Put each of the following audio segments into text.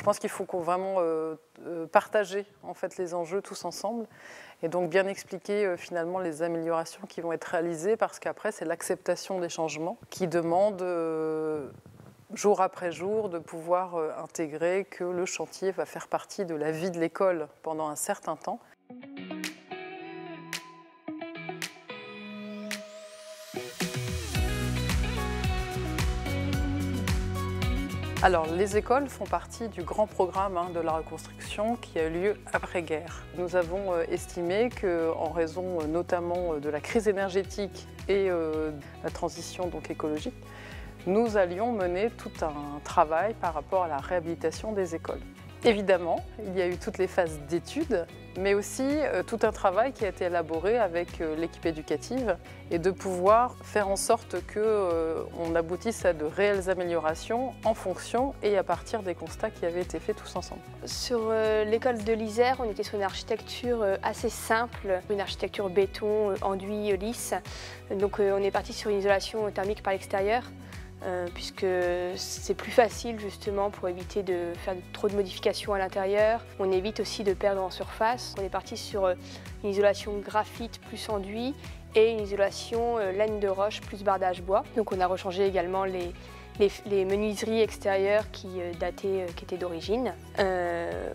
je pense qu'il faut vraiment partager en fait, les enjeux tous ensemble et donc bien expliquer finalement les améliorations qui vont être réalisées parce qu'après c'est l'acceptation des changements qui demande jour après jour de pouvoir intégrer que le chantier va faire partie de la vie de l'école pendant un certain temps. Alors, les écoles font partie du grand programme de la reconstruction qui a eu lieu après-guerre. Nous avons estimé qu'en raison notamment de la crise énergétique et de la transition donc, écologique, nous allions mener tout un travail par rapport à la réhabilitation des écoles. Évidemment, il y a eu toutes les phases d'études, mais aussi tout un travail qui a été élaboré avec l'équipe éducative et de pouvoir faire en sorte qu'on aboutisse à de réelles améliorations en fonction et à partir des constats qui avaient été faits tous ensemble. Sur l'école de l'Isère, on était sur une architecture assez simple, une architecture béton, enduit, lisse. Donc on est parti sur une isolation thermique par l'extérieur. Puisque c'est plus facile justement pour éviter de faire trop de modifications à l'intérieur. On évite aussi de perdre en surface. On est parti sur une isolation graphite plus enduit et une isolation laine de roche plus bardage bois. Donc on a rechangé également les menuiseries extérieures qui étaient d'origine.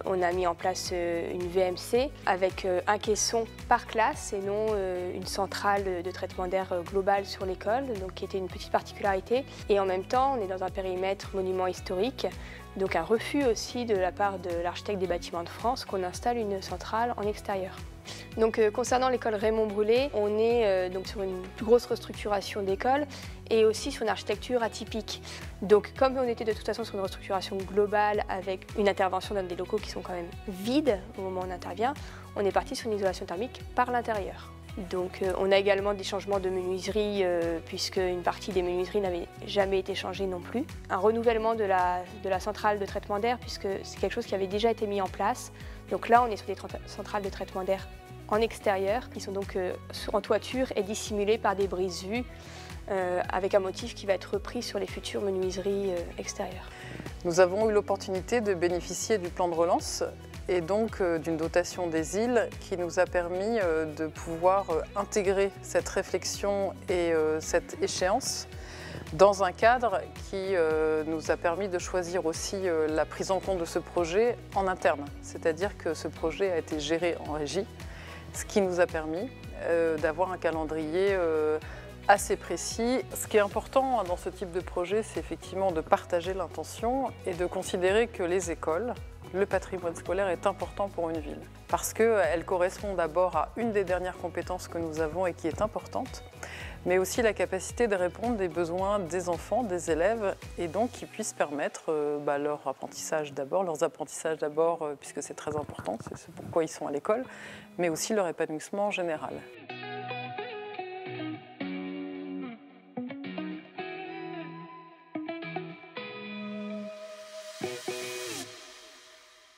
On a mis en place une VMC avec un caisson par classe et non une centrale de traitement d'air globale sur l'école, donc qui était une petite particularité. Et en même temps, on est dans un périmètre monument historique, donc un refus aussi de la part de l'architecte des bâtiments de France qu'on installe une centrale en extérieur. Donc, concernant l'école Raymond Brulé, on est donc sur une plus grosse restructuration d'école et aussi sur une architecture atypique. Donc comme on était de toute façon sur une restructuration globale avec une intervention dans des locaux qui sont quand même vides au moment où on intervient, on est parti sur une isolation thermique par l'intérieur. Donc on a également des changements de menuiserie puisque une partie des menuiseries n'avait jamais été changée non plus. Un renouvellement de la centrale de traitement d'air puisque c'est quelque chose qui avait déjà été mis en place. Donc là on est sur des centrales de traitement d'air en extérieur qui sont donc en toiture et dissimulées par des brises-vues avec un motif qui va être repris sur les futures menuiseries extérieures. Nous avons eu l'opportunité de bénéficier du plan de relance et donc d'une dotation des îles qui nous a permis de pouvoir intégrer cette réflexion et cette échéance dans un cadre qui nous a permis de choisir aussi la prise en compte de ce projet en interne. C'est-à-dire que ce projet a été géré en régie, ce qui nous a permis d'avoir un calendrier assez précis. Ce qui est important dans ce type de projet, c'est effectivement de partager l'intention et de considérer que les écoles, le patrimoine scolaire est important pour une ville. Parce qu'elle correspond d'abord à une des dernières compétences que nous avons et qui est importante, mais aussi la capacité de répondre des besoins des enfants, des élèves, et donc qui puissent permettre leurs apprentissages d'abord, puisque c'est très important, c'est pourquoi ils sont à l'école, mais aussi leur épanouissement en général.